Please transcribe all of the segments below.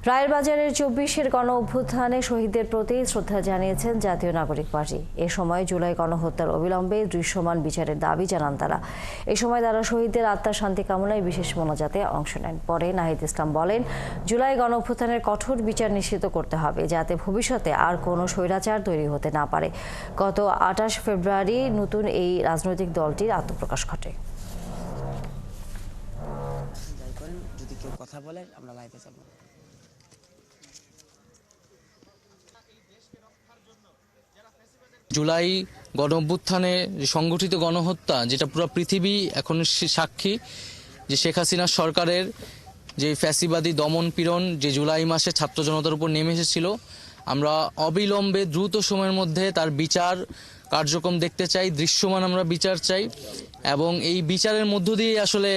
রায়েরবাজারের ২৪-এর গণ অভ্যুত্থানে শহীদদের প্রতি শ্রদ্ধা জানিয়েছেন জাতীয় নাগরিক পার্টি। এ সময় জুলাই গণহত্যার অবিলম্বে দৃশ্যমান বিচারের দাবি জানান তারা। এ সময় তারা শহীদদের আত্মার শান্তি কামনায় বিশেষ মোনাজাতে অংশ নেন। পরে নাহিদ ইসলাম বলেন, জুলাই গণ অভ্যুত্থানের কঠোর বিচার নিশ্চিত করতে হবে, যাতে ভবিষ্যতে আর কোনো স্বৈরাচার তৈরি হতে না পারে। গত ২৮ ফেব্রুয়ারি নতুন এই রাজনৈতিক দলটির আত্মপ্রকাশ ঘটে। যদি কেউ কথা বলে আমরা লাইভে যাব। জুলাই গণ অভ্যুত্থানে সংগঠিত গণহত্যা, যেটা পুরো পৃথিবী এখন সাক্ষী, যে শেখ হাসিনার সরকারের যে ফ্যাসিবাদী দমন পীড়ন যে জুলাই মাসে ছাত্র জনতার উপর নেমে এসেছিল, আমরা অবিলম্বে দ্রুত সময়ের মধ্যে তার বিচার কার্যক্রম দেখতে চাই, দৃশ্যমান আমরা বিচার চাই। এবং এই বিচারের মধ্য দিয়ে আসলে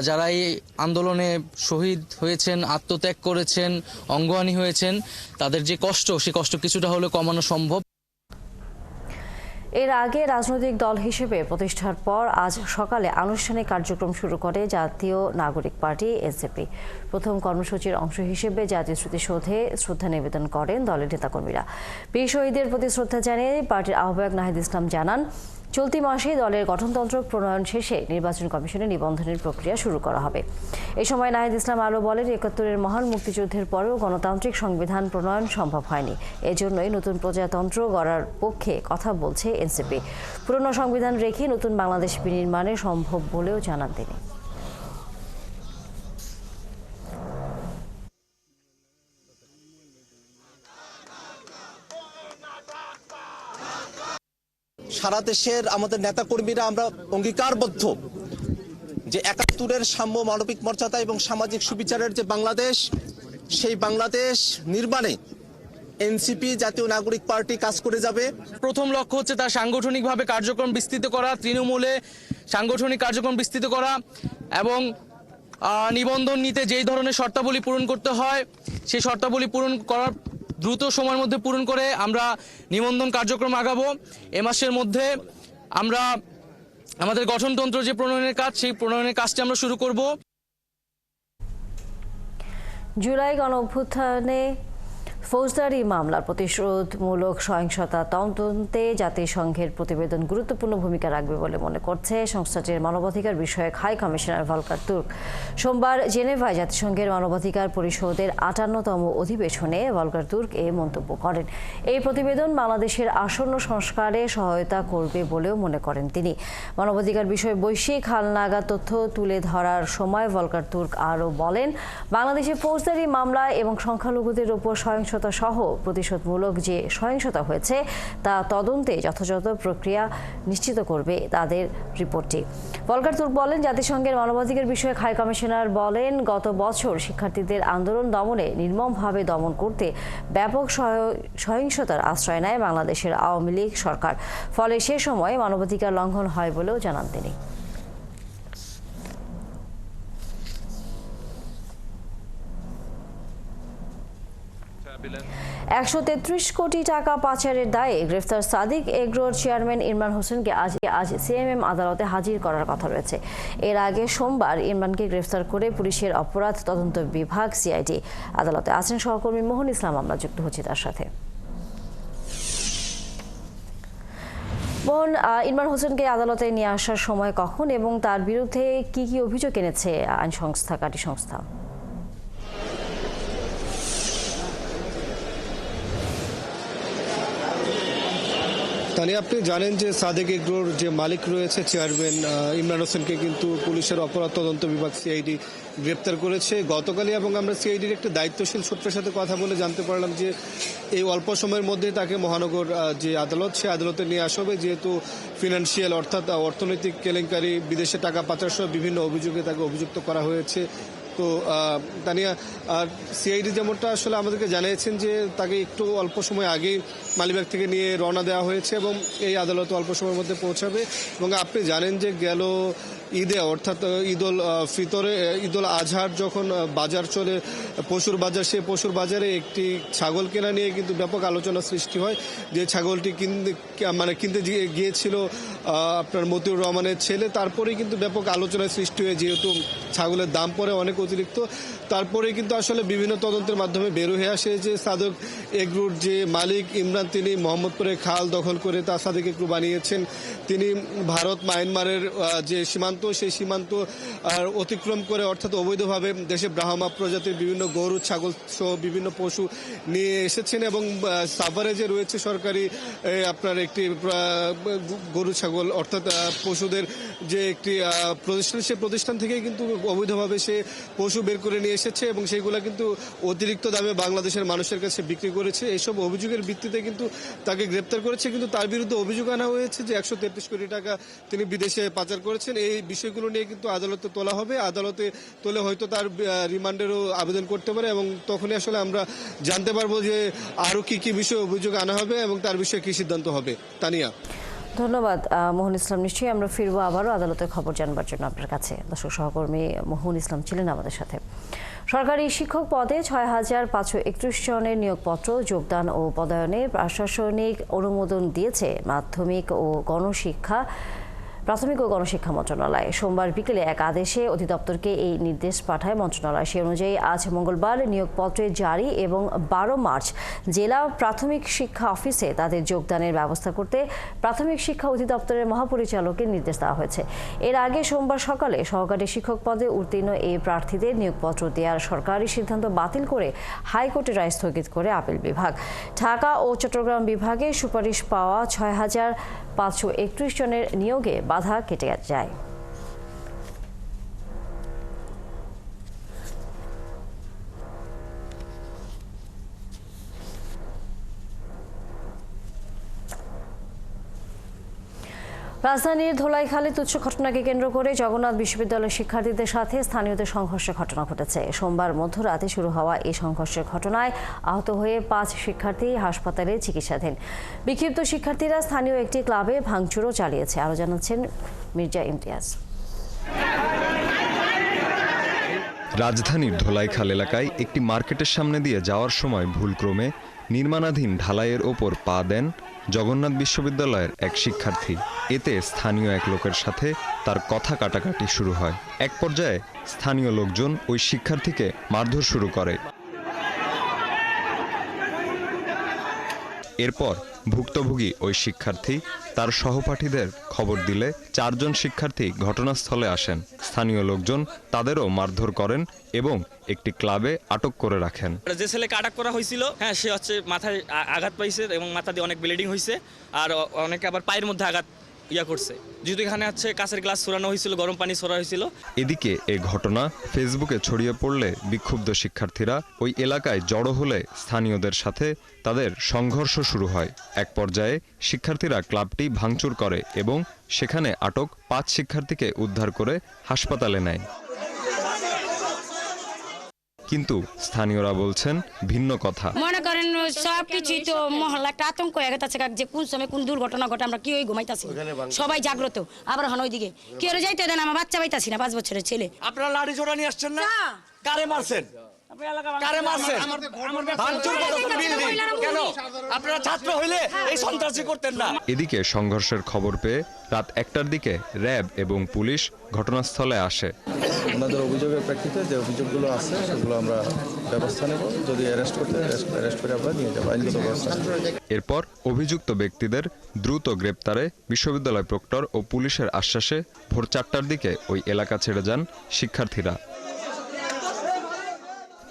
যারা এই আন্দোলনে শহীদ হয়েছেন, আত্মত্যাগ করেছেন, অঙ্গহানি হয়েছেন, তাদের যে কষ্ট, সে কষ্ট কিছুটা হলেও কমানো সম্ভব। এর আগে রাজনৈতিক দল হিসেবে প্রতিষ্ঠার পর আজ সকালে আনুষ্ঠানিক কার্যক্রম শুরু করে জাতীয় নাগরিক পার্টি এনসিপি। প্রথম কর্মসূচির অংশ হিসেবে জাতীয় স্মৃতিসৌধে শ্রদ্ধা নিবেদন করেন দলের নেতাকর্মীরা। বীর শহীদদের প্রতি শ্রদ্ধা জানিয়ে পার্টির আহ্বায়ক নাহিদ ইসলাম জানান, চলতি মাসে দলের গঠনতন্ত্র প্রণয়ন শেষে নির্বাচন কমিশনে নিবন্ধনের প্রক্রিয়া শুরু করা হবে। এ সময় নাহিদ ইসলাম আরও বলেন, ৭১-এর মহান মুক্তিযুদ্ধের পরেও গণতান্ত্রিক সংবিধান প্রণয়ন সম্ভব হয়নি। এজন্যই নতুন প্রজাতন্ত্র গড়ার পক্ষে কথা বলছে এনসিপি। পুরনো সংবিধান রেখে নতুন বাংলাদেশ বিনির্মাণে সম্ভব বলেও জানান তিনি। সারা দেশের আমাদের নেতাকর্মীরা আমরা অঙ্গীকারবদ্ধ যে ৭১-এর সাম্য, মানবিক মর্যাদা এবং সামাজিক সুবিচারের যে বাংলাদেশ, সেই বাংলাদেশ নির্মাণে এনসিপি জাতীয় নাগরিক পার্টি কাজ করে যাবে। প্রথম লক্ষ্য হচ্ছে তার সাংগঠনিকভাবে কার্যক্রম বিস্তৃত করা, তৃণমূলে সাংগঠনিক কার্যক্রম বিস্তৃত করা এবং নিবন্ধন নিতে যেই ধরনের শর্তাবলী পূরণ করতে হয়, সেই শর্তাবলী পূরণ করার দ্রুত সময়ের মধ্যে পূরণ করে আমরা নিবন্ধন কার্যক্রম আগাবো। এ মাসের মধ্যে আমরা আমাদের গঠনতন্ত্র যে প্রণয়নের কাজ, সেই প্রণয়নের কাজটি আমরা শুরু করব। জুলাই গণ অভ্যুত্থানে ফৌজদারি মামলার প্রতিশোধমূলক সহিংসতা তদন্তে জাতিসংঘের প্রতিবেদন গুরুত্বপূর্ণ ভূমিকা রাখবে বলে মনে করছে সংস্থাটির মানবাধিকার বিষয়ক হাই কমিশনার ভলকার তুর্ক। সোমবার জেনেভায় জাতিসংঘের মানবাধিকার পরিষদের ৫৮তম অধিবেশনে ভলকার তুর্ক এ মন্তব্য করেন। এই প্রতিবেদন বাংলাদেশের আসন্ন সংস্কারে সহায়তা করবে বলেও মনে করেন তিনি। মানবাধিকার বিষয়ে বৈশ্বিক হালনাগাদ তথ্য তুলে ধরার সময় ভলকার তুর্ক আরও বলেন, বাংলাদেশে ফৌজদারি মামলা এবং সংখ্যালঘুদের উপর সহিংসতা সহ প্রতিশোধমূলক যে সহিংসতা হয়েছে তা তদন্তে যথাযথ প্রক্রিয়া নিশ্চিত করবে তাদের রিপোর্টটি। ভলকার তুর্ক বলেন, জাতিসংঘের মানবাধিকার বিষয়ক হাই কমিশনার বলেন, গত বছর শিক্ষার্থীদের আন্দোলন দমনে নির্মমভাবে দমন করতে ব্যাপক সহিংসতার আশ্রয় নেয় বাংলাদেশের আওয়ামী লীগ সরকার। ফলে সে সময় মানবাধিকার লঙ্ঘন হয় বলেও জানান তিনি। ১৩৩ কোটি টাকা পাচারের দায়ে গ্রেফতার সাদিক এগ্রোর চেয়ারম্যান ইমরান হোসেনকে আজ সিএমএম আদালতে হাজির করার কথা রয়েছে। এর আগে সোমবার ইমরানকে গ্রেফতার করে পুলিশের অপরাধ তদন্ত বিভাগ সিআইডি আদালতে আছেন সহকর্মী মোহন ইসলাম। আমরা যুক্ত হচ্ছি তার সাথে। মোহন, ইমরান হোসেনকে আদালতে নিয়ে আসার সময় কখন এবং তার বিরুদ্ধে কি কি অভিযোগ এনেছে আইন সংস্থা, কারি সংস্থা? তাহলে আপনি জানেন যে সাদেক এগ্রোর যে মালিক রয়েছে চেয়ারম্যান ইমরান হোসেনকে কিন্তু পুলিশের অপরাধ তদন্ত বিভাগ সিআইডি গ্রেপ্তার করেছে গতকালই, এবং আমরা সিআইডির একটা দায়িত্বশীল সূত্রের সাথে কথা বলে জানতে পারলাম যে এই অল্প সময়ের মধ্যে তাকে মহানগর যে আদালত, সে আদালতে নিয়ে আসা হবে, যেহেতু ফিনান্সিয়াল অর্থাৎ অর্থনৈতিক কেলেঙ্কারি, বিদেশে টাকা পাচার সহ বিভিন্ন অভিযোগে তাকে অভিযুক্ত করা হয়েছে। তো তানিয়া সিআইডি যেমনটা আসলে আমাদেরকে জানিয়েছেন যে তাকে একটু অল্প সময় আগেই মালিবাগ থেকে নিয়ে রওনা দেওয়া হয়েছে এবং এই আদালতে অল্প সময়ের মধ্যে পৌঁছাবে। এবং আপনি জানেন যে গেল ঈদে অর্থাৎ ঈদুল আজহার যখন বাজার চলে, পশুর বাজার, সেই পশুর বাজারে একটি ছাগল কেনা নিয়ে কিন্তু ব্যাপক আলোচনা সৃষ্টি হয়। যে ছাগলটি কিনতে গিয়েছিল আপনার মতিউর রহমানের ছেলে, তারপরেই কিন্তু ব্যাপক আলোচনার সৃষ্টি হয়ে, যেহেতু ছাগলের দাম পরে অনেক অতিরিক্ত। তারপরে কিন্তু আসলে বিভিন্ন তদন্তের মাধ্যমে বের হয়ে আসে যে সাদেক এগ্রোর যে মালিক ইমরান, তিনি মোহাম্মদপুরে খাল দখল করে তা সাদেক এগ্রো বানিয়েছেন। তিনি ভারত মায়ানমারের যে সীমান্ত, সেই সীমান্ত অতিক্রম করে অর্থাৎ অবৈধভাবে দেশে ব্রাহ্মা প্রজাতির বিভিন্ন গরু ছাগল সহ বিভিন্ন পশু নিয়ে এসেছেন এবং সাভারে যে রয়েছে সরকারি আপনার একটি গরু ছাগল অর্থাৎ পশুদের যে একটি প্রতিষ্ঠান, সেই প্রতিষ্ঠান থেকে কিন্তু অবৈধভাবে সে পশু বের করে নিয়ে এসেছে এবং সেইগুলো কিন্তু অতিরিক্ত দামে বাংলাদেশের মানুষের কাছে বিক্রি করেছে। এসব অভিযোগের ভিত্তিতে কিন্তু তাকে গ্রেপ্তার করেছে, কিন্তু তার বিরুদ্ধে অভিযোগ আনা হয়েছে যে 133 কোটি টাকা তিনি বিদেশে পাচার করেছেন। এই বিষয়গুলো নিয়ে কিন্তু আদালতে তোলা হবে, আদালতে তোলে হয়তো তার রিমান্ডেরও আবেদন করতে পারে এবং তখনই আসলে আমরা জানতে পারবো যে আরও কি কি বিষয়ে অভিযোগ আনা হবে এবং তার বিষয়ে কি সিদ্ধান্ত হবে। তানিয়া, ধন্যবাদ মোহন ইসলাম। নিশ্চয়ই আমরা ফিরবো আবারও আদালতের খবর জানবার জন্য আপনার কাছে। দর্শক, সহকর্মী মোহন ইসলাম ছিলেন আমাদের সাথে। সরকারি শিক্ষক পদে 6,531 জনের নিয়োগপত্র যোগদান ও পদায়নে প্রশাসনিক অনুমোদন দিয়েছে প্রাথমিক ও গণশিক্ষা মন্ত্রণালয়। সোমবার বিকেলে এক আদেশে অধিদপ্তরকে এই নির্দেশ পাঠায় মন্ত্রণালয়। সে অনুযায়ী আজ মঙ্গলবার নিয়োগপত্রের জারি এবং 12 মার্চ জেলা প্রাথমিক শিক্ষা অফিসে তাদের যোগদানের ব্যবস্থা করতে প্রাথমিক শিক্ষা অধিদপ্তরের মহাপরিচালকের নির্দেশ দেওয়া হয়েছে। এর আগে সোমবার সকালে সহকারী শিক্ষক পদে উত্তীর্ণ এই প্রার্থীদের নিয়োগপত্র দেওয়ার সরকারি সিদ্ধান্ত বাতিল করে হাইকোর্টের রায় স্থগিত করে আপিল বিভাগ। ঢাকা ও চট্টগ্রাম বিভাগে সুপারিশ পাওয়া 6,531 জনের নিয়োগে বাধা কেটে যায়। রাজধানীর ধোলাইখালী তুচ্ছ ঘটনাকে কেন্দ্র করে জগন্নাথ বিশ্ববিদ্যালয়ের শিক্ষার্থীদের সাথে স্থানীয়দের সংঘর্ষের ঘটনা ঘটেছে। সোমবার মধ্যরাতে শুরু হওয়া এই সংঘর্ষের ঘটনায় আহত হয়ে 5 শিক্ষার্থী হাসপাতালে চিকিৎসাধীন। বিক্ষিপ্ত শিক্ষার্থীরা স্থানীয় একটি ক্লাবে ভাঙচুরও চালিয়েছে। আরও জানাচ্ছেন মির্জা ইমতিয়াজ। রাজধানীর ধোলাইখাল এলাকায় একটি মার্কেটের সামনে দিয়ে যাওয়ার সময় ভুলক্রমে নির্মাণাধীন ঢালাইয়ের ওপর পা দেন জগন্নাথ বিশ্ববিদ্যালয়ের এক শিক্ষার্থী। এতে স্থানীয় এক লোকের সাথে তার কথা কাটাকাটি শুরু হয়। এক পর্যায়ে স্থানীয় লোকজন ওই শিক্ষার্থীকে মারধর শুরু করে। এরপর ভুক্তভোগী ওই শিক্ষার্থী তার সহপাঠীদের খবর দিলে 4 জন শিক্ষার্থী ঘটনাস্থলে আসেন। স্থানীয় লোকজন তাদেরও মারধর করেন এবং একটি ক্লাবে আটক করে রাখেন। যে ছেলেকে আটক করা হয়েছিল, হ্যাঁ, সে হচ্ছে মাথায় আঘাত পাইছে এবং মাথা দিয়ে অনেক ব্লিডিং হয়েছে, আর অনেকে আবার পায়ের মধ্যে আঘাত করছে। যেহেতু এখানে হচ্ছে কাঁচের গ্লাস ছড়ানো হয়েছিল, গরম পানি ছড়া হয়েছিল। এদিকে এই ঘটনা ফেসবুকে ছড়িয়ে পড়লে বিক্ষুব্ধ শিক্ষার্থীরা ওই এলাকায় জড়ো হলে স্থানীয়দের সাথে তাদের সংঘর্ষ শুরু হয়। এক পর্যায়ে শিক্ষার্থীরা ক্লাবটি ভাঙচুর করে এবং সেখানে আটক 5 শিক্ষার্থীকে উদ্ধার করে হাসপাতালে নেয়। কিন্তু স্থানীয়রা বলছেন ভিন্ন কথা। মনে করেন সবকিছুই তো মহল্লা একটা আতঙ্ক হয়ে গেছে, যে কোন সময় কোন দুর্ঘটনা ঘটে আমরা কি ওই ঘুমাইতাছি, সবাই জাগ্রত। আবার হন ওইদিকে কি ওরা যাইতে দেন, আমার বাচ্চা পাইতাছি না, 5 বছরের ছেলে। আপনারা লাঠি জোড়া নিয়ে আসছেন না? কারে মারছেন? কারে মারছেন? ভাঙচুর করতেছেন বিল্ডিং কেন? আপনারা ছাত্র হইলে এই সন্ত্রাসী করতেন না। এদিকে সংঘর্ষের খবর পেয়ে রাত 1টার দিকে র্যাব এবং পুলিশ ঘটনাস্থলে আসে। আপনাদের অভিযোগের প্রেক্ষিতে যে অভিযোগগুলো আছে সেগুলো আমরা ব্যবস্থা নেব, যদি অ্যারেস্ট করে আমরা নিয়ে যাবো আইনগত ব্যবস্থা। এরপর অভিযুক্ত ব্যক্তিদের দ্রুত গ্রেপ্তারে বিশ্ববিদ্যালয় প্রক্টর ও পুলিশের আশ্বাসে ভোর 4টার দিকে ওই এলাকা ছেড়ে যান শিক্ষার্থীরা।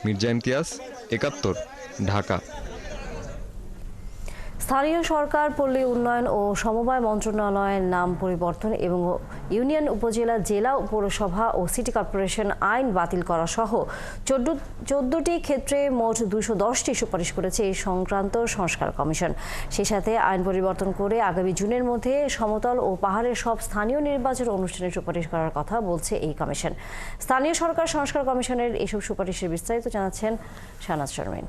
মির্জা ইমতিয়াজ, 71, ঢাকা। স্থানীয় সরকার, পল্লী উন্নয়ন ও সমবায় মন্ত্রণালয়ের নাম পরিবর্তন এবং ইউনিয়ন, উপজেলা, জেলা, পৌরসভা ও সিটি কর্পোরেশন আইন বাতিল করা সহ 14টি ক্ষেত্রে মোট 210টি সুপারিশ করেছে এই সংক্রান্ত সংস্কার কমিশন। সেই সাথে আইন পরিবর্তন করে আগামী জুনের মধ্যে সমতল ও পাহাড়ের সব স্থানীয় নির্বাচন অনুষ্ঠানের সুপারিশ করার কথা বলছে এই কমিশন। স্থানীয় সরকার সংস্কার কমিশনের এসব সুপারিশের বিস্তারিত জানাচ্ছেন শাহনাজ শারমিন।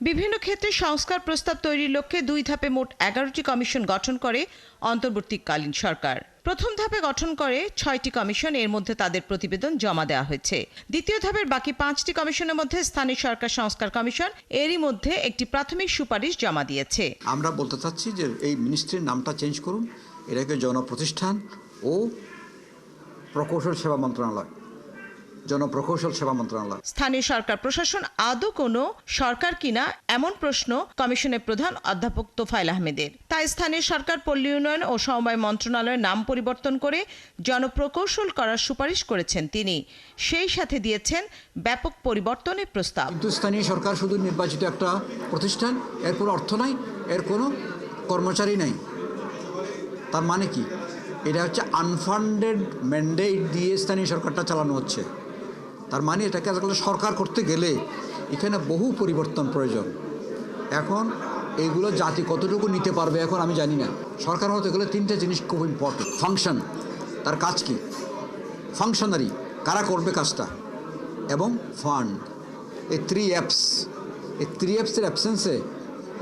বিভিন্ন ক্ষেত্রে সংস্কার প্রস্তাব তৈরির লক্ষ্যে 2 ধাপে মোট 11টি কমিশন গঠন করে অন্তর্বর্তীকালীন সরকার। প্রথম ধাপে গঠন করে 6টি কমিশন, এর মধ্যে তাদের প্রতিবেদন জমা দেওয়া হয়েছে। দ্বিতীয় ধাপের বাকি 5টি কমিশনের মধ্যে স্থানীয় সরকার সংস্কার কমিশন এরই মধ্যে একটি প্রাথমিক সুপারিশ জমা দিয়েছে। আমরা বলতে চাচ্ছি যে এই মিনিস্ট্রির নামটা চেঞ্জ করুন, এটাকে জনপ্রতিষ্ঠান ও প্রকৌশল সেবা মন্ত্রণালয়, জনপ্রকৌশল সেবা মন্ত্রণালয়। স্থানীয় সরকার প্রশাসন আদৌ কোনো সরকার কিনা এমন প্রশ্ন কমিশনের প্রধান অধ্যাপক তোফায়েল আহমেদের। তাই স্থানীয় সরকার, পল্লী উন্নয়ন ও সমবায় মন্ত্রণালয়ের নাম পরিবর্তন করে জনপ্রকৌশল করার সুপারিশ করেছেন তিনি। সেই সাথে দিয়েছেন ব্যাপক পরিবর্তনের প্রস্তাব। কিন্তু স্থানীয় সরকার শুধু নির্বাচিত একটা প্রতিষ্ঠান, এর কোনো অর্থ নাই, এর কোনো কর্মচারী নাই। তার মানে কি? এটা হচ্ছে আনফান্ডেড ম্যান্ডেট দিয়ে স্থানীয় সরকারটা চালানো হচ্ছে। তার মানে এটাকে আসলে সরকার করতে গেলে এখানে বহু পরিবর্তন প্রয়োজন। এখন এইগুলো জাতি কতটুকু নিতে পারবে এখন আমি জানি না। সরকার হতে গেলে তিনটে জিনিস খুব ইম্পর্টেন্ট। ফাংশন, তার কাজ কি, ফাংশনারি কারা করবে কাজটা, এবং ফান্ড। এই থ্রি অ্যাপসের অ্যাবসেন্সে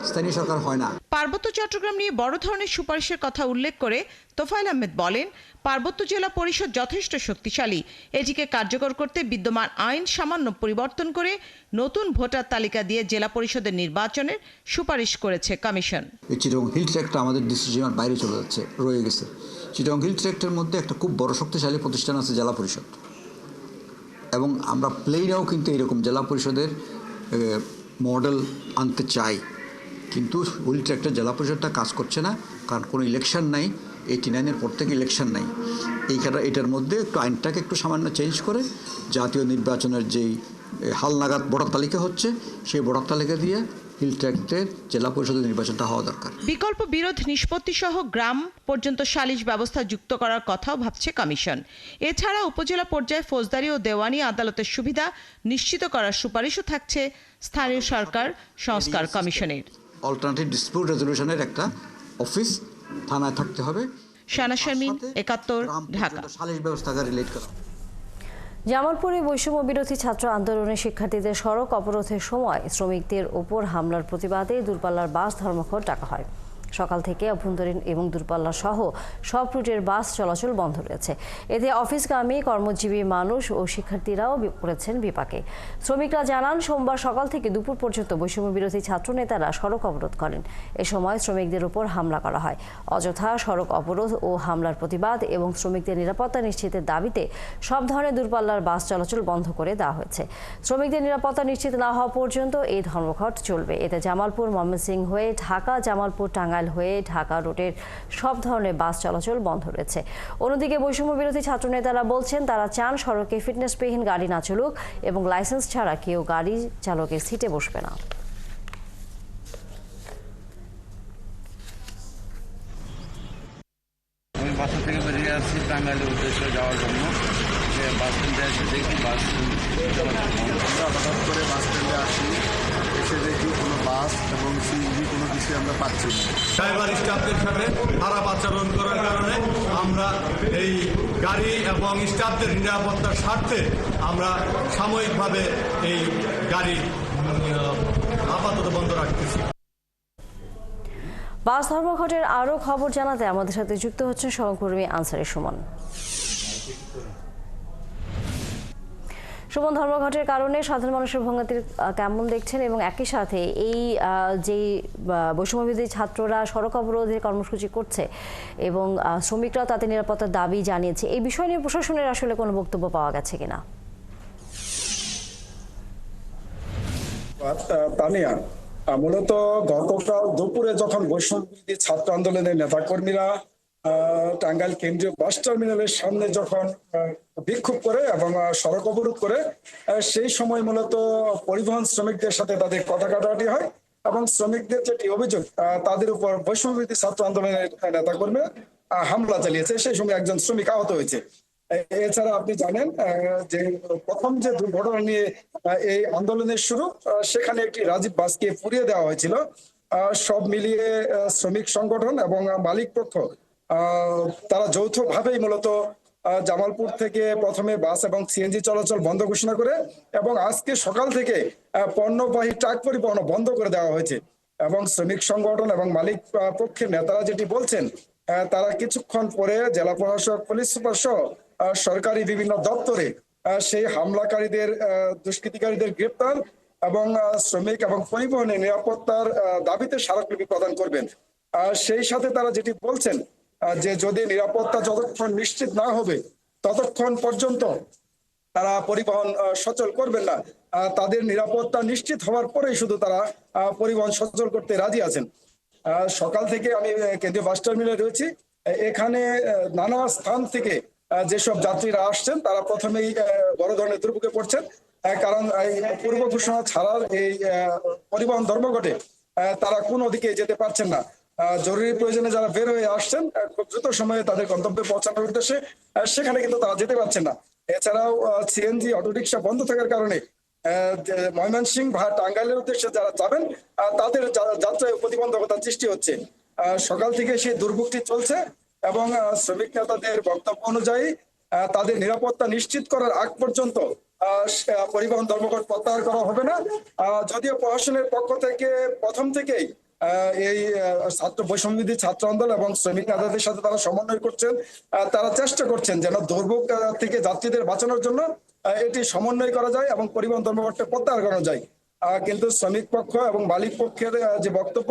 স্থানীয় সরকার হয় না। পার্বত্য চট্টগ্রাম নিয়ে বড় ধরনের সুপারিশের কথা উল্লেখ করে তোফায়েল আহমেদ বলেন, পার্বত্য জেলা পরিষদ যথেষ্ট শক্তিশালী। এটিকে কার্যকর করতে বিদ্যমান আইন সামান্য পরিবর্তন করে নতুন ভোটার তালিকা দিয়ে জেলা পরিষদের নির্বাচনের সুপারিশ করেছে কমিশন। এই চিটং হিল ট্র্যাক্টটা আমাদের ডিসিশনের বাইরে চলে যাচ্ছে, রয়ে গেছে। চিটং হিল ট্র্যাক্টের মধ্যে একটা খুব বড় শক্তিশালী প্রতিষ্ঠান আছে জেলা পরিষদ, এবং আমরা প্লেইনাও কিন্তু এরকম জেলা পরিষদের মডেল আনতে চাই। কিন্তু হুইল ট্র্যাক্টর জেলা পরিষদটা কাজ করছে না, কারণ কোনো ইলেকশন নাই। 89-এর পর থেকে ইলেকশন নাই। এটার মধ্যে একটু আইনটাকে একটু সামান্য চেঞ্জ করে জাতীয় নির্বাচনের যেই হালনাগাদ ভোটার তালিকা হচ্ছে, সেই ভোটার তালিকা দিয়ে হিল ট্র্যাক্টের জেলা পরিষদের নির্বাচনটা হওয়া দরকার। বিকল্প বিরোধ নিষ্পত্তি সহ গ্রাম পর্যন্ত সালিশ ব্যবস্থা যুক্ত করার কথাও ভাবছে কমিশন। এছাড়া উপজেলা পর্যায়ে ফৌজদারি ও দেওয়ানি আদালতের সুবিধা নিশ্চিত করার সুপারিশও থাকছে স্থানীয় সরকার সংস্কার কমিশনের। অল্টারনেটিভ ডিসপিউট রেজলিউশনের একটা অফিস থানায় থাকতে হবে। শানা শারমিন, 71, ঢাকা। সালিশ ব্যবস্থাকে রিলেট করা। জামালপুরে বৈষম্য বিরোধী ছাত্র আন্দোলনের শিক্ষার্থীদের সড়ক অবরোধের সময় শ্রমিকদের ওপর হামলার প্রতিবাদে দূরপাল্লার বাস ধর্মঘট ডাকা হয়। সকাল থেকে অভ্যন্তরীণ এবং দূরপাল্লা সহ সব রুটের বাস চলাচল বন্ধ রয়েছে। এতে অফিসগামী কর্মজীবী মানুষ ও শিক্ষার্থীরাও পড়েছেন বিপাকে। শ্রমিকরা জানান, সোমবার সকাল থেকে দুপুর পর্যন্ত বৈষম্য বিরোধী ছাত্র নেতারা সড়ক অবরোধ করেন। এ সময় শ্রমিকদের উপর হামলা করা হয়। অযথা সড়ক অবরোধ ও হামলার প্রতিবাদ এবং শ্রমিকদের নিরাপত্তা নিশ্চিতের দাবিতে সব ধরনের দূরপাল্লার বাস চলাচল বন্ধ করে দেওয়া হয়েছে। শ্রমিকদের নিরাপত্তা নিশ্চিত না হওয়া পর্যন্ত এই ধর্মঘট চলবে। এতে জামালপুর ময়মনসিংহ হয়ে ঢাকা, জামালপুর টাঙ্গাইল হয়ে ঢাকা রুটের সব ধরনের বাস চলাচল বন্ধ রয়েছে। অন্যদিকে বৈষম্য বিরোধী ছাত্র নেতারা বলছেন, তারা চান সড়কে ফিটনেসবিহীন গাড়ি না চলুক এবং লাইসেন্স ছাড়া কেউ গাড়ি চালকের সিটে বসবে না। আমি বাসা থেকে বেরিয়ে আসছি টাঙ্গাইলের উদ্দেশ্যে যাওয়ার জন্য। বাস স্ট্যান্ডে এসে দেখি বাস হঠাৎ করে বাস স্ট্যান্ডে আসি, এসে দেখি কোনো বাস এবং সিএনজি কোনো কিছু আমরা পাচ্ছি না। ড্রাইভার স্টাফদের সাথে খারাপ আচরণ করার কারণে আমরা এই গাড়ি এবং স্টাফদের নিরাপত্তার স্বার্থে আমরা সাময়িকভাবে এই গাড়ি আপাতত বন্ধ রাখতেছি। বাস ধর্মঘটের আরও খবর জানাতে আমাদের সাথে যুক্ত হচ্ছেন সহকর্মী আনসারি সুমন। সুমন, ধর্মঘটের কারণে সাধারণ মানুষের ভোগান্তি কেমন দেখছেন, এবং একই সাথে এই যে বৈষম্যবিরোধী ছাত্ররা সড়ক অবরোধের কর্মসূচি করছে এবং শ্রমিকরা তাদের নিরাপত্তার দাবি জানিয়েছে, এই বিষয় নিয়ে প্রশাসনের আসলে কোনো বক্তব্য পাওয়া গেছে কিনা? তানিয়া, মূলত গতকাল দুপুরে যখন বৈষম্যবিরোধী ছাত্র আন্দোলনের নেতাকর্মীরা টাঙ্গাইল কেন্দ্রীয় বাস টার্মিনালের সামনে যখন বিক্ষোভ করে এবং সড়ক অবরোধ করে, সেই সময় মূলত পরিবহন শ্রমিকদের সাথে তাদের কথা কাটাকাটি হয় এবং শ্রমিকদের যেটি অভিযোগ, তাদের উপর বৈষম্যবিরোধী ছাত্র আন্দোলনের নেতাকর্মীরা হামলা চালিয়েছে। সেই সময় একজন শ্রমিক আহত হয়েছে। এছাড়া আপনি জানেন যে প্রথম যে দুর্ঘটনা নিয়ে এই আন্দোলনের শুরু, সেখানে একটি রাজীব বাসকে পুড়িয়ে দেওয়া হয়েছিল। সব মিলিয়ে শ্রমিক সংগঠন এবং মালিক পক্ষ তারা যৌথভাবেই মূলত জামালপুর থেকে প্রথমে বাস এবং সিএনজি চলাচল বন্ধ ঘোষণা করে এবং আজকে সকাল থেকে পণ্যবাহী ট্রাক পরিবহন বন্ধ করে দেওয়া হয়েছে। এবং শ্রমিক সংগঠন এবং মালিক পক্ষের নেতারা যেটি বলছেন, তারা কিছুক্ষণ পরে জেলা প্রশাসক, পুলিশ সুপার সহ সরকারি বিভিন্ন দপ্তরে সেই হামলাকারীদের, দুষ্কৃতিকারীদের গ্রেপ্তার এবং শ্রমিক এবং পরিবহনের নিরাপত্তার দাবিতে স্মারকলিপি প্রদান করবেন। সেই সাথে তারা যেটি বলছেন যে যদি নিরাপত্তা যতক্ষণ নিশ্চিত না হবে ততক্ষণ পর্যন্ত তারা পরিবহন সচল করবেন না। তাদের নিরাপত্তা নিশ্চিত হওয়ার পরেই শুধু তারা পরিবহন সচল করতে রাজি আছেন। সকাল থেকে আমি কেন্দ্রীয় বাস টার্মিনালে রয়েছি। এখানে নানা স্থান থেকে যেসব যাত্রীরা আসছেন তারা প্রথমেই বড় ধরনের দুর্ভোগে পড়ছেন, কারণ এই পূর্ব ঘোষণা ছাড়ার এই পরিবহন ধর্মঘটে তারা কোনো দিকে যেতে পারছেন না। জরুরি প্রয়োজনে যারা বের হয়ে আসছেন খুব দ্রুত সময়ে তাদের গন্তব্যে পৌঁছানোর উদ্দেশ্যে, সেখানে কিন্তু তারা যেতে পারছেন না। এছাড়াও সিএনজি অটোরিকশা বন্ধ থাকার কারণে ময়মনসিংহ বা টাঙ্গাইলের উদ্দেশ্যে যারা যাবেন তাদের যাত্রায় প্রতিবন্ধকতা সৃষ্টি হচ্ছে। সকাল থেকে সেই দুর্ভোগটি চলছে এবং শ্রমিক নেতাদের বক্তব্য অনুযায়ী তাদের নিরাপত্তা নিশ্চিত করার আগ পর্যন্ত পরিবহন ধর্মঘট প্রত্যাহার করা হবে না। যদিও প্রশাসনের পক্ষ থেকে প্রথম থেকেই এই ছাত্র বৈষম্যবিরোধী ছাত্র আন্দোলন এবং শ্রমিক নেতাদের সাথে তারা সমন্বয় করছেন, তারা চেষ্টা করছেন যেন দুর্ভোগ থেকে যাত্রীদের বাঁচানোর জন্য এটি সমন্বয় করা যায় এবং পরিবহন ধর্মঘটটা প্রত্যাহার করা যায়। কিন্তু শ্রমিক পক্ষ এবং মালিক পক্ষের যে বক্তব্য,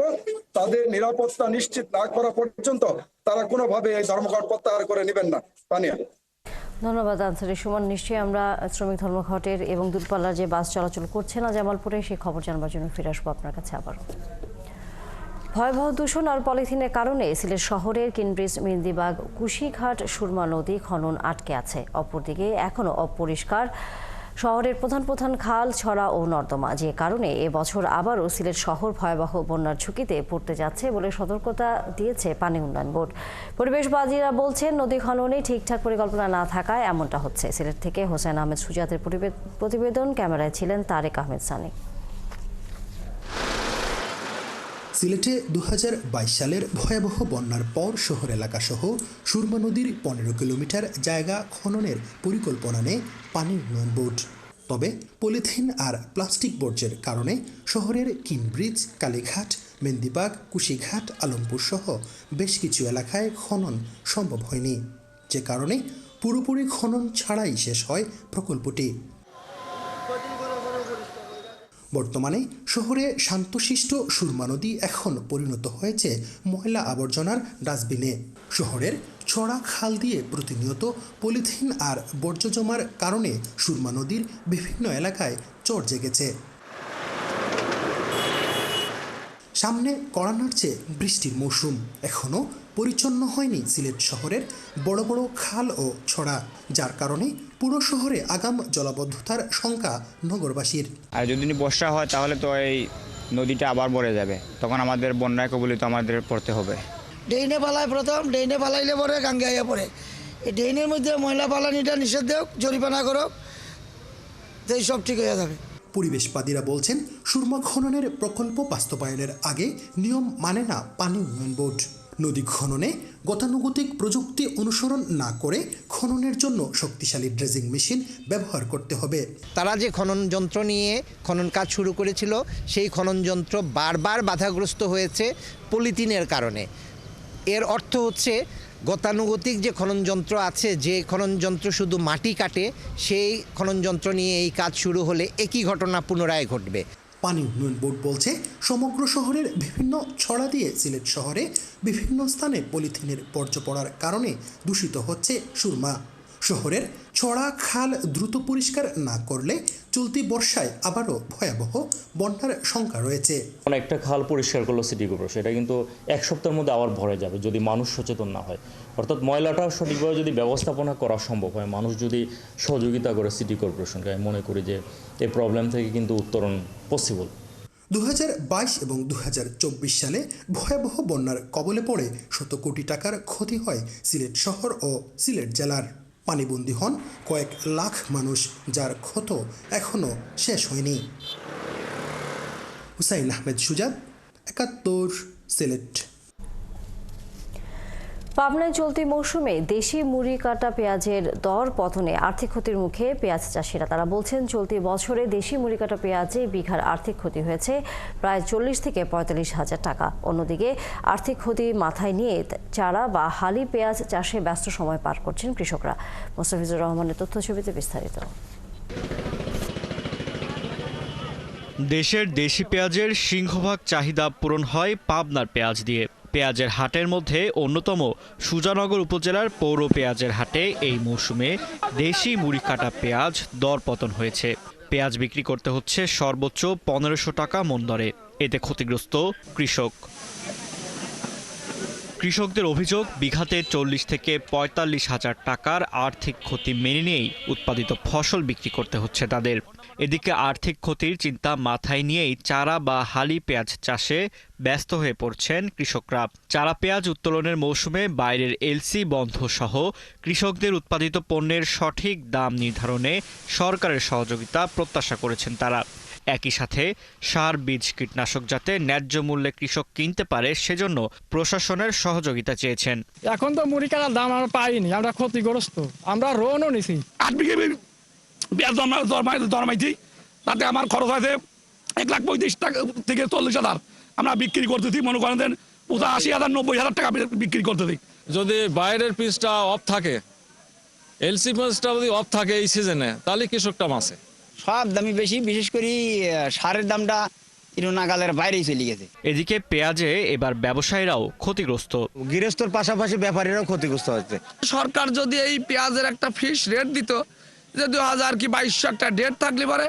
তাদের নিরাপত্তা নিশ্চিত না করা পর্যন্ত তারা কোনোভাবে এই ধর্মঘট প্রত্যাহার করে নেবেন না। তানিয়া, ধন্যবাদ আনসারি সুমন। নিশ্চয়ই আমরা শ্রমিক ধর্মঘটের এবং দূরপাল্লার যে বাস চলাচল করছে না জামালপুরে সেই খবর জানবার জন্য ফিরে আসবো আপনার কাছে আবার। ভয়াবহ দূষণ আর পলিথিনের কারণে সিলেট শহরের কিনব্রিজ, মেহেন্দিবাগ, কুশিঘাট, সুরমা নদী খনন আটকে আছে। অপরদিকে এখনও অপরিষ্কার শহরের প্রধান প্রধান খাল, ছড়া ও নর্দমা, যে কারণে এবছর আবারও সিলেট শহর ভয়াবহ বন্যার ঝুঁকিতে পড়তে যাচ্ছে বলে সতর্কতা দিয়েছে পানি উন্নয়ন বোর্ড। পরিবেশবাদীরা বলছেন নদী খননে ঠিকঠাক পরিকল্পনা না থাকায় এমনটা হচ্ছে। সিলেট থেকে হোসেন আহমেদ সুজাতের প্রতিবেদন, ক্যামেরায় ছিলেন তারেক আহমেদ সানি। সিলেটে 2022 সালের ভয়াবহ বন্যার পর শহর এলাকাসহ সুরমা নদীর 15 কিলোমিটার জায়গা খননের পরিকল্পনা নেয় পানি উন্নয়ন বোর্ড। তবে পলিথিন আর প্লাস্টিক বর্জ্যের কারণে শহরের কিনব্রিজ, কালীঘাট, মেহেন্দিবাগ, কুশিঘাট, আলমপুর সহ বেশ কিছু এলাকায় খনন সম্ভব হয়নি, যে কারণে পুরোপুরি খনন ছাড়াই শেষ হয় প্রকল্পটি। বর্তমানে শহরে শান্তশিষ্ট সুরমা নদী এখন পরিণত হয়েছে ময়লা আবর্জনার ডাস্টবিনে। শহরের ছড়া খাল দিয়ে প্রতিনিয়ত পলিথিন আর বর্জ্য জমার কারণে সুরমা নদীর বিভিন্ন এলাকায় চর জেগেছে। সামনে কড়া নাড়ছে বৃষ্টির মৌসুম। এখনও পরিচ্ছন্ন হয়নি সিলেট শহরের বড় বড় খাল ও ছড়া, যার কারণে পুরো শহরে আগাম জলাবদ্ধতার শঙ্কা নগরবাসীর। আর যদি বর্ষা হয় তাহলে তো এই নদীটা আবার ভরে যাবে, তখন আমাদের বন্যায় কবলিত আমাদের পড়তে হবে। ড্রেনে পালায়, প্রথম ড্রেনে পালাইলে পরে গাঙ্গে আইয়া পড়ে। এই ড্রেনের মধ্যে ময়লা পালানিটা নিষেধ দেওক, জরিমানা করো, এই সব ঠিক হয়ে যাবে। পরিবেশবাদীরা বলছেন সুরমা খননের প্রকল্প বাস্তবায়নের আগে নিয়ম মানে না পানি উন্নয়ন বোর্ড। নদী খননে গতানুগতিক প্রযুক্তি অনুসরণ না করে খননের জন্য শক্তিশালী ড্রেজিং মেশিন ব্যবহার করতে হবে। তারা যে খনন যন্ত্র নিয়ে খনন কাজ শুরু করেছিল, সেই খনন যন্ত্র বারবার বাধাগ্রস্ত হয়েছে পলিথিনের কারণে। এর অর্থ হচ্ছে গতানুগতিক যে খনন যন্ত্র আছে, যে খনন যন্ত্র শুধু মাটি কাটে, সেই খনন যন্ত্র নিয়ে এই কাজ শুরু হলে একই ঘটনা পুনরায় ঘটবে। পানি উন্নয়ন বোর্ড বলছে সমগ্র শহরের বিভিন্ন ছড়া দিয়ে সিলেট শহরে বিভিন্ন স্থানে পলিথিনের বর্জ্য পড়ার কারণে দূষিত হচ্ছে সুরমা। শহরের ছড়া খাল দ্রুত পরিষ্কার না করলে চলতি বর্ষায় আবারও ভয়াবহ বন্যার শঙ্কা রয়েছে। একটা খাল পরিষ্কার করলো সিটি কর্পোরেশন, এটা কিন্তু এক সপ্তাহের মধ্যে আবার ভরে যাবে যদি মানুষ সচেতন না হয়। অর্থাৎ ময়লাটা সঠিকভাবে যদি ব্যবস্থাপনা করা সম্ভব হয়, মানুষ যদি সহযোগিতা করে সিটি কর্পোরেশনকে, আমি মনে করি যে এই প্রবলেম থেকে কিন্তু উত্তরণ পসিবল। 2022 এবং 2024 সালে ভয়াবহ বন্যার কবলে পড়ে শত কোটি টাকার ক্ষতি হয় সিলেট শহর ও সিলেট জেলার। পানিবন্দী হন কয়েক লাখ মানুষ, যার ক্ষত এখনও শেষ হয়নি। হুসাইন আহমেদ সুজাত, 71, সিলেট। পাবনায় চলতি মৌসুমে দেশি মুড়ি কাটা পেঁয়াজের দর পতনে আর্থিক ক্ষতির মুখে পেঁয়াজ চাষিরা। তারা বলছেন চলতি বছরে দেশি মুড়ি কাটা পেঁয়াজে বিঘার আর্থিক ক্ষতি হয়েছে প্রায় 40 থেকে 45 হাজার টাকা। অন্যদিকে আর্থিক ক্ষতি মাথায় নিয়ে চারা বা হালি পেঁয়াজ চাষে ব্যস্ত সময় পার করছেন কৃষকরা। মোস্তাফিজুর রহমানের তথ্যছবিতে বিস্তারিত। দেশের দেশি পেঁয়াজের সিংহভাগ চাহিদা পূরণ হয় পাবনার পেঁয়াজ দিয়ে। পেঁয়াজের হাটের মধ্যে অন্যতম সুজানগর উপজেলার পৌর পেঁয়াজের হাটে এই মৌসুমে দেশি মুড়ি কাটা পেঁয়াজ দরপতন হয়েছে। পেঁয়াজ বিক্রি করতে হচ্ছে সর্বোচ্চ 1500 টাকা মণ দরে। এতে ক্ষতিগ্রস্ত কৃষক। কৃষকদের অভিযোগ, বিঘাতে 40 থেকে 45 হাজার টাকার আর্থিক ক্ষতি মেনে নিয়েই উৎপাদিত ফসল বিক্রি করতে হচ্ছে তাদের। এদিকে আর্থিক ক্ষতির চিন্তা মাথায় নিয়েই চারা বা হালি পেঁয়াজ চাষে ব্যস্ত হয়ে পড়ছেন কৃষকরা। চারা পেঁয়াজ উত্তোলনের মৌসুমে বাইরের এলসি বন্ধ সহ কৃষকদের উৎপাদিত পণ্যের সঠিক দাম নির্ধারণে সরকারের সহযোগিতা প্রত্যাশা করেছেন তারা। একই সাথে সার, বীজ, কীটনাশক যাতে ন্যায্য মূল্যে কৃষক কিনতে পারে সেজন্য প্রশাসনের সহযোগিতা চেয়েছেন। এখন তো মুড়ি কাটার দাম আমরা পাইনি, আমরা ক্ষতিগ্রস্ত, আমরা ঋণও নিছি। 8 বিঘে পেঁয়াজ দরমাইছি, তাতে আমার খরচ আছে 1,35,000 টাকা থেকে 40,000। আমরা বিক্রি করতেছি মনে করেন 85,000 90,000 টাকা বিক্রি করতেছি। যদি বাইরের পিসটা অফ থাকে, এলসি পিসটা যদি অফ থাকে এই সিজনে, তাহলে কৃষকটা বাঁচে। সব দামই বেশি, বিশেষ করে সারের দামটা নাগালের বাইরেই চলে গেছে। এদিকে পেঁয়াজে এবার ব্যবসায়ীরাও ক্ষতিগ্রস্ত। গৃহস্থর পাশাপাশি ব্যাপারীরাও ক্ষতিগ্রস্ত হচ্ছে। সরকার যদি এই পেঁয়াজের একটা ফিক্স রেট দিত, যে 2000 কি 2200 একটা ডেট থাকলে পরে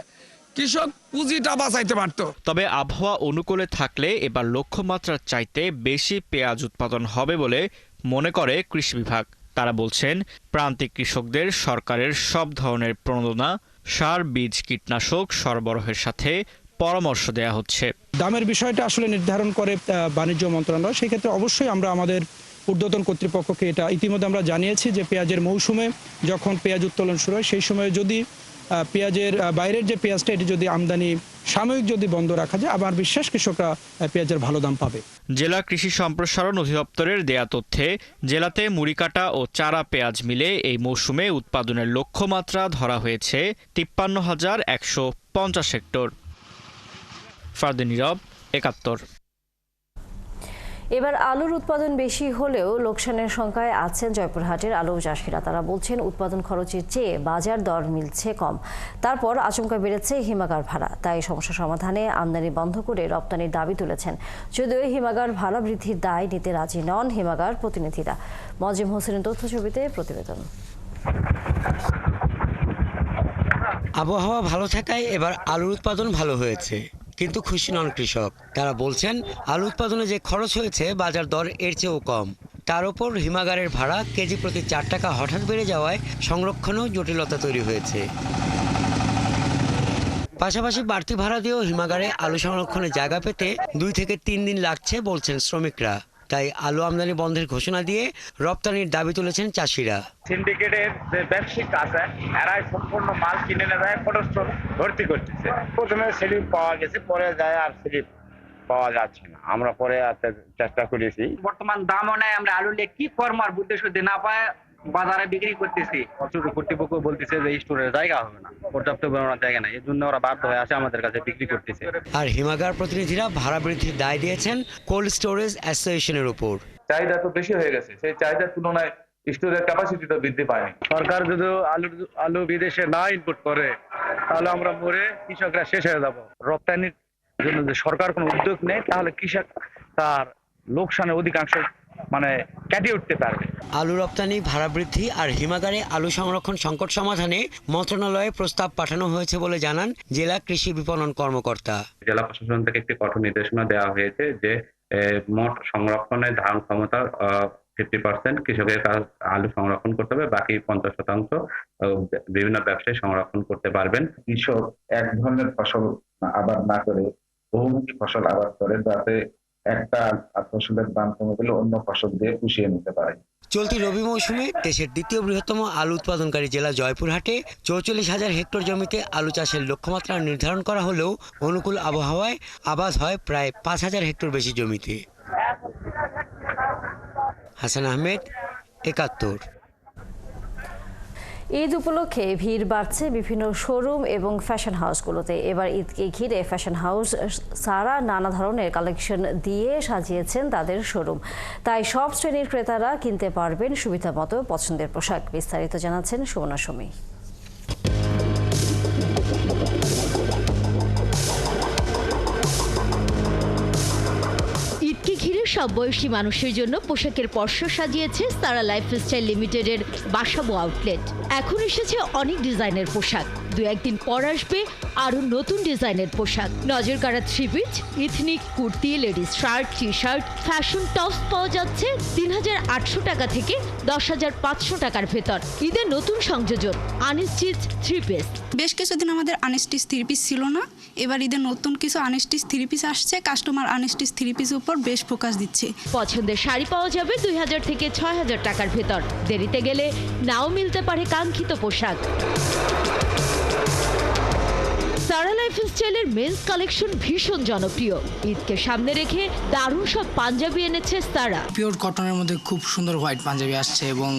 কৃষক পুঁজিটা বাঁচাইতে পারত। তবে আবহাওয়া অনুকূলে থাকলে এবার লক্ষ্যমাত্রার চাইতে বেশি পেঁয়াজ উৎপাদন হবে বলে মনে করে কৃষি বিভাগ। তারা বলছেন, প্রান্তিক কৃষকদের সরকারের সব ধরনের প্রণোদনা, সার, বীজ, কীটনাশক সরবরাহের সাথে পরামর্শ দেয়া হচ্ছে। দামের বিষয়টা আসলে নির্ধারণ করে বাণিজ্য মন্ত্রণালয়। সেই ক্ষেত্রে অবশ্যই আমরা আমাদের ঊর্ধ্বতন কর্তৃপক্ষকে এটা ইতিমধ্যে আমরা জানিয়েছি যে পেঁয়াজের মৌসুমে যখন পেঁয়াজ উত্তোলন শুরু হয় সেই সময়ে যদি পেঁয়াজের বাইরের যে পেঁয়াজটা এটি যদি আমদানি সাময়িক যদি বন্ধ রাখা যায়, আমার বিশ্বাস কৃষকরা পেঁয়াজের ভালো দাম পাবে। জেলা কৃষি সম্প্রসারণ অধিদপ্তরের দেয়া তথ্যে জেলাতে মুড়ি কাটা ও চারা পেঁয়াজ মিলে এই মৌসুমে উৎপাদনের লক্ষ্যমাত্রা ধরা হয়েছে 53,150 হেক্টর। ফারদে নীরব, 71। এবার আলুর উৎপাদন বেশি হলেও লোকসানের সংখ্যায় আছেন জয়পুরহাটের আলু চাষিরা। তারা বলছেন উৎপাদন খরচের চেয়ে বাজার দর মিলছে কম। তারপর আচমকা বেড়েছে হিমাগার ভাড়া। তাই সমস্যা সমাধানে আমদানি বন্ধ করে রপ্তানির দাবি তুলেছেন। যদিও হিমাগার ভাড়া বৃদ্ধির দায় নিতে রাজি নন হিমাগার প্রতিনিধিরা। মজিম হোসেনের তথ্য ছবিতে প্রতিবেদন। আবহাওয়া ভালো থাকায় এবার আলুর উৎপাদন ভালো হয়েছে, কিন্তু খুশি নন কৃষক। তারা বলছেন আলু উৎপাদনে যে খরচ হয়েছে বাজার দর এর চেয়েও কম। তার উপর হিমাগারের ভাড়া কেজি প্রতি 4 টাকা হঠাৎ বেড়ে যাওয়ায় সংরক্ষণেও জটিলতা তৈরি হয়েছে। পাশাপাশি বাড়তি ভাড়া দিয়েও হিমাগারে আলু সংরক্ষণে জায়গা পেতে 2 থেকে 3 দিন লাগছে বলছেন শ্রমিকরা। তাই আলু আমদানি বন্ধের ঘোষণা দিয়ে রপ্তানির দাবি তুলেছেন চাষিরা। সিন্ডিকেটের যে ব্যবসায়িক আছে, এরাই সম্পূর্ণ মাল কিনে নিয়ে যায়, কোল্ড ভর্তি করতেছে। প্রথমে স্লিপ পাওয়া গেছে, পরে যায় আর স্লিপ পাওয়া যাচ্ছে না। আমরা পরে চেষ্টা করেছি, বর্তমান দামও নেই। আমরা আলু নিয়ে কি করবো আর বুদ্ধি শুদ্ধি না পায় বাজারে বিক্রি করতেছি। কর্তৃপক্ষ বলতেছে যে স্টোরের জায়গা হবে না, পর্যাপ্ত পরিমাণ জায়গা নাই, এই জন্য ওরা বাধ্য হয়ে আসে আমাদের কাছে বিক্রি করতেছে। আর হিমাগার প্রতিনিধিরা ভাড়া বৃদ্ধির দায় দিয়েছেন কোল্ড স্টোরেজ অ্যাসোসিয়েশনের উপর। চাহিদা তো বেশি হয়ে গেছে, সেই চাহিদার তুলনায় স্টোরের ক্যাপাসিটিটা বৃদ্ধি পায়নি। সরকার যদি আলু বিদেশে না ইনপুট করে তাহলে আমরা মরে কৃষকরা শেষ হয়ে যাব। রপ্তানির জন্য যদি সরকার কোনো উদ্যোগ নেয় তাহলে কৃষক তার লোকসানের অধিকাংশ কাটিয়ে উঠতে পারবে। আলু রপ্তানি, ভাড়া বৃদ্ধি আর হিমাগারে আলু সংরক্ষণ সংকট সমাধানে মন্ত্রণালয়ে প্রস্তাব পাঠানো হয়েছে বলে জানান জেলা কৃষি বিপণন কর্মকর্তা। জেলা প্রশাসন থেকে একটি কঠোর নির্দেশনা দেওয়া হয়েছে যে মোট সংরক্ষণের ধারণ ক্ষমতার 50% কৃষকের আলু সংরক্ষণ করতে হবে, বাকি 50% বিভিন্ন ব্যবসায়ী সংরক্ষণ করতে পারবেন। কৃষক এক ধরনের ফসল আবাদ না করে বহুমুখী ফসল আবাদ করে, যাতে একটা ফসলের দাম কমে গেলে অন্য ফসল দিয়ে পুষিয়ে নিতে পারে। চলতি রবি মৌসুমে দেশের দ্বিতীয় বৃহত্তম আলু উৎপাদনকারী জেলা জয়পুরহাটে 44,000 হেক্টর জমিতে আলু চাষের লক্ষ্যমাত্রা নির্ধারণ করা হলেও অনুকূল আবহাওয়ায় আবাদ হয় প্রায় 5,000 হেক্টর বেশি জমিতে। হাসান আহমেদ, 71। ঈদ উপলক্ষে ভিড় বাড়ছে বিভিন্ন শোরুম এবং ফ্যাশন হাউসগুলোতে। এবার ঈদকে ঘিরে ফ্যাশন হাউস সারা নানা ধরনের কালেকশন দিয়ে সাজিয়েছেন তাদের শোরুম। তাই সব শ্রেণীর ক্রেতারা কিনতে পারবেন সুবিধামতো পছন্দের পোশাক। বিস্তারিত জানাচ্ছেন সুমনা সুমি। ঈদকে ঘিরে সব বয়সী মানুষের জন্য পোশাকের পসরা সাজিয়েছে সারা লাইফস্টাইল লিমিটেডের বাসাবো আউটলেট। এখন এসেছে অনেক ডিজাইনের পোশাক, দু একদিন পর আসবে আরো নতুন ডিজাইনের পোশাক। নজর কাড়া three piece, ethnic kurti, ladies shirt, T shirt, fashion tops পাওয়া যাচ্ছে ৩,৮০০ টাকা থেকে ১০,৫০০ টাকার ভেতর। ঈদের নতুন সংযোজন আনস্টিচ থ্রি পিস। বেশ কিছুদিন আমাদের আনস্টিচ থ্রি পিস ছিল না, এবার ঈদের নতুন কিছু আনস্টিচ থ্রি পিস আসছে। কাস্টমার আনস্টিচ থ্রি পিসের উপর বেশ ফোকাস দিচ্ছে। পছন্দের শাড়ি পাওয়া যাবে ২,০০০ থেকে ৬,০০০ টাকার ভেতর। দেরিতে গেলে নাও মিলতে পারে কাঙ্ক্ষিত পোশাক। সারা লাইফস্টাইলের মেন্স কালেকশন ভীষণ জনপ্রিয়। ঈদকে সামনে রেখে দারুণ সব পাঞ্জাবি এনেছে সারা। পিওর কটনের মধ্যে খুব সুন্দর হোয়াইট পাঞ্জাবি আসছে এবং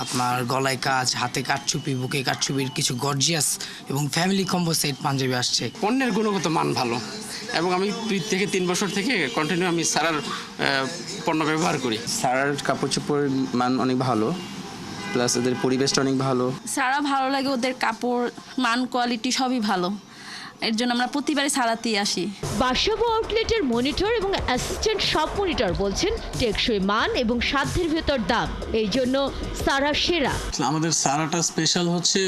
আপনার গলায় কাজ, হাতে কাটচুপি, বুকে কাটচুপির কিছু গর্জিয়াস এবং ফ্যামিলি কম্বো সেট পাঞ্জাবি আসছে। পণ্যের গুণগত মান ভালো এবং আমি 2 থেকে 3 বছর থেকে কন্টিনিউ আমি সারার পণ্য ব্যবহার করি। সারার কাপড় চোপড়ের মান অনেক ভালো, প্লাস ওদের পরিবেশটা অনেক ভালো। সারা ভালো লাগে, ওদের কাপড় মান কোয়ালিটি সবই ভালো, এর জন্য আমরা প্রতিবারই সারাতেই আসি। বাসাবো আউটলেটের মনিটর এবং অ্যাসিস্ট্যান্ট সব মনিটর বলছেন টেকসই মান এবং সাধ্যের ভেতর দাম, এই জন্য সারা সেরা। আমাদের সারাটা স্পেশাল হচ্ছে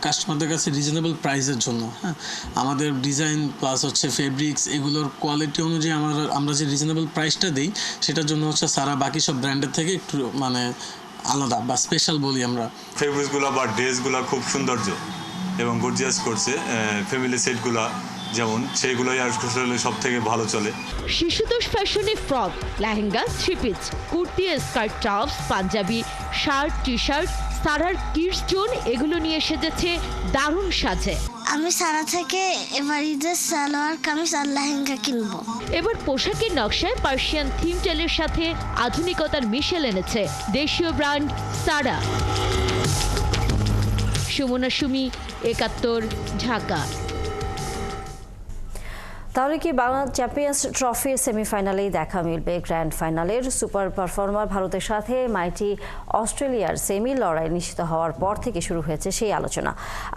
কাস্টমারদের কাছে রিজনেবল প্রাইসের জন্য। হ্যাঁ, আমাদের ডিজাইন প্লাস হচ্ছে ফেব্রিক্স এগুলোর কোয়ালিটি অনুযায়ী আমরা যে রিজনেবল প্রাইসটা দিই সেটার জন্য হচ্ছে সারা বাকি সব ব্র্যান্ডের থেকে একটু মানে আলাদা বা স্পেশাল বলি আমরা। ফেব্রিক্সগুলো বা ড্রেসগুলো খুব সৌন্দর্য এবং গর্জিয়াস করছে। ফ্যামিলি সেটগুলো যেমন সেইগুলোই আসলে সব থেকে ভালো চলে। শিশুতোষ ফ্যাশনে frock, lehenga, three piece, kurti, skirt, tops, panjabi, shirt, T shirt, সারার কিডস জোন এগুলো নিয়ে সেজেছে দারুণ সাজে। আমি সারা থেকে এবার ঈদের সালোয়ার কামিজ আর লেহেঙ্গা কিনবো। এবার পোশাকের নকশায় পার্সিয়ান থিম টেলের সাথে আধুনিকতার মিশেল এনেছে দেশীয় ব্র্যান্ড সারা। সুমনা সুমি, ৭১, ঢাকা। তাহলে কি বাংলা চ্যাম্পিয়ন্স ট্রফির সেমিফাইনালেই দেখা মিলবে গ্র্যান্ড ফাইনালের? সুপার পারফর্মার ভারতের সাথে মাইটি অস্ট্রেলিয়ার সেমি লড়াই নিশ্চিত হওয়ার পর থেকে শুরু হয়েছে সেই আলোচনা।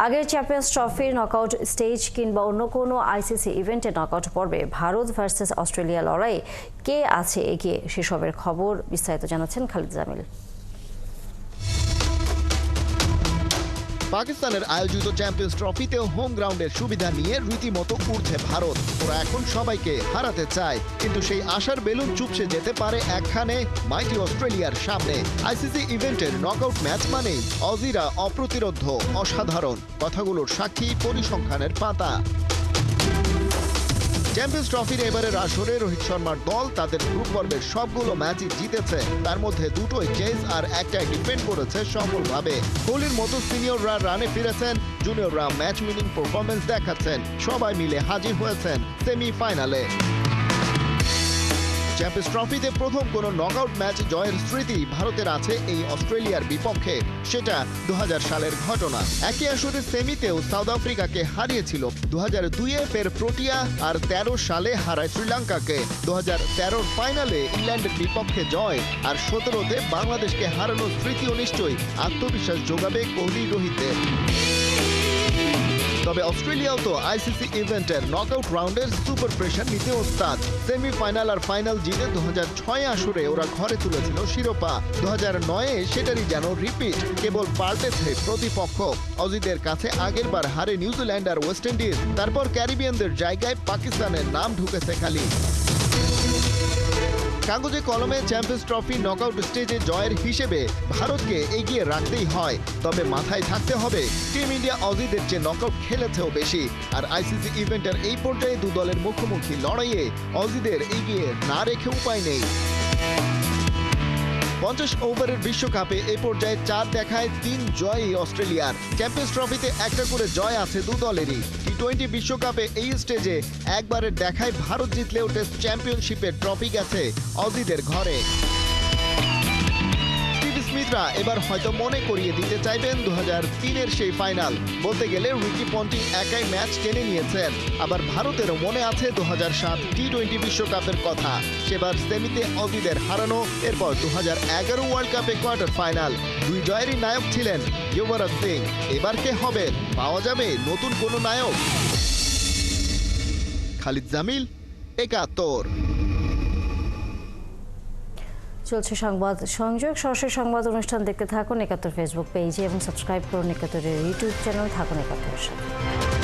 আগের চ্যাম্পিয়ন্স ট্রফির নকআউট স্টেজ কিংবা অন্য কোনো আইসিসি ইভেন্টের নকআউট পর্বে ভারত ভার্সেস অস্ট্রেলিয়া লড়াইয়ে কে আছে এগিয়ে, সেসবের খবর বিস্তারিত জানাচ্ছেন খালিদ জামিল। পাকিস্তানের আয়োজিত চ্যাম্পিয়ন্স ট্রফিতেও হোম গ্রাউন্ডের সুবিধা নিয়ে রীতিমতো উঠছে ভারত। ওরা এখন সবাইকে হারাতে চায়, কিন্তু সেই আশার বেলুন চুপসে যেতে পারে একখানে মাইটি অস্ট্রেলিয়ার সামনে। আইসিসি ইভেন্টের নকআউট ম্যাচ মানেই অজিরা অপ্রতিরোধ্য, অসাধারণ। কথাগুলোর সাক্ষী পরিসংখ্যানের পাতা। চ্যাম্পিয়ন্স ট্রফির এবারের আসরে রোহিত শর্মার দল তাদের গ্রুপ পর্বের সবগুলো ম্যাচই জিতেছে, তার মধ্যে দুটোই চেজ আর একটাই ডিফেন্ড করেছে সফলভাবে। কোহলির মতো সিনিয়ররা রানে ফিরেছেন, জুনিয়ররা ম্যাচ উইনিং পারফরমেন্স দেখাচ্ছেন, সবাই মিলে হাজির হয়েছেন সেমিফাইনালে। চ্যাম্পিয়ন্স ট্রফিতে প্রথম কোনো নকআউট ম্যাচ জয়ের স্মৃতি ভারতের আছে এই অস্ট্রেলিয়ার বিপক্ষে, সেটা 2000 সালের ঘটনা। একই আসরে সেমিতেও সাউথ আফ্রিকাকে হারিয়েছিল 2002-এ ফের প্রোটিয়া, আর 13 সালে হারায় শ্রীলঙ্কাকে। 2013-র ফাইনালে ইংল্যান্ডের বিপক্ষে জয়, আর 17-তে বাংলাদেশকে হারানোর স্মৃতিও নিশ্চয়ই আত্মবিশ্বাস যোগাবে কোহলি রোহিতের। তবে অস্ট্রেলিয়াও তো আইসিসি ইভেন্টের নকআউট রাউন্ডের সুপার প্রেশার নিতে ওস্তাদ। সেমিফাইনাল আর ফাইনাল জিতে 2006 আসরে ওরা ঘরে তুলেছিল শিরোপা। 2009-এ সেটারই যেন রিপিট, কেবল পাল্টেছে প্রতিপক্ষ। অজিদের কাছে আগেরবার হারে নিউজিল্যান্ড আর ওয়েস্ট ইন্ডিজ, তারপর ক্যারিবিয়ানদের জায়গায় পাকিস্তানের নাম ঢুকেছে খালি। কাগজে কলমে চ্যাম্পিয়ন্স ট্রফি নকআউট স্টেজে জয়ের হিসেবে ভারতকে এগিয়ে রাখতেই হয়, তবে মাথায় থাকতে হবে টিম ইন্ডিয়া অজিদের চেয়ে নকআউট খেলেছেও বেশি। আর আইসিসি ইভেন্টের এই পর্যায়ে দু দলের মুখোমুখি লড়াইয়ে অজিদের এগিয়ে না রেখে উপায় নেই। 50 ওভারের বিশ্বকাপে এ পর্যায়ে 4 দেখায় 3 জয়ই অস্ট্রেলিয়ার। চ্যাম্পিয়ন্স ট্রফিতে একটা করে জয় আছে দু দলেরই। টি20 বিশ্বকাপে এই স্টেজে একবারের দেখায় ভারত জিতলেও টেস্ট চ্যাম্পিয়নশিপের ট্রফি গেছে অজিদের ঘরে। স্মিথরা এবার হয়তো মনে করিয়ে দিতে চাইবেন 2003-এর সেই ফাইনাল। বলতে গেলে রিকি পন্টিং একাই ম্যাচ টেনে নিয়েছেন। আবার ভারতেরও মনে আছে 2007 টি20 বিশ্বকাপের কথা। সেবার সেমিতে অজিদের হারানো, এরপর 2011 ওয়ার্ল্ড কাপে কোয়ার্টার ফাইনাল। 2 জয়েরই নায়ক ছিলেন যুবরাজ সিং। এবার কে হবেন? পাওয়া যাবে নতুন কোনো নায়ক? খালিদ জামিল, ৭১। চলছে সংবাদ সংযোগ। সরাসরি সংবাদ অনুষ্ঠান দেখতে থাকুন ৭১ ফেসবুক পেজে এবং সাবস্ক্রাইব করুন ৭১ ইউটিউব চ্যানেল। থাকুন ৭১-এর সাথে।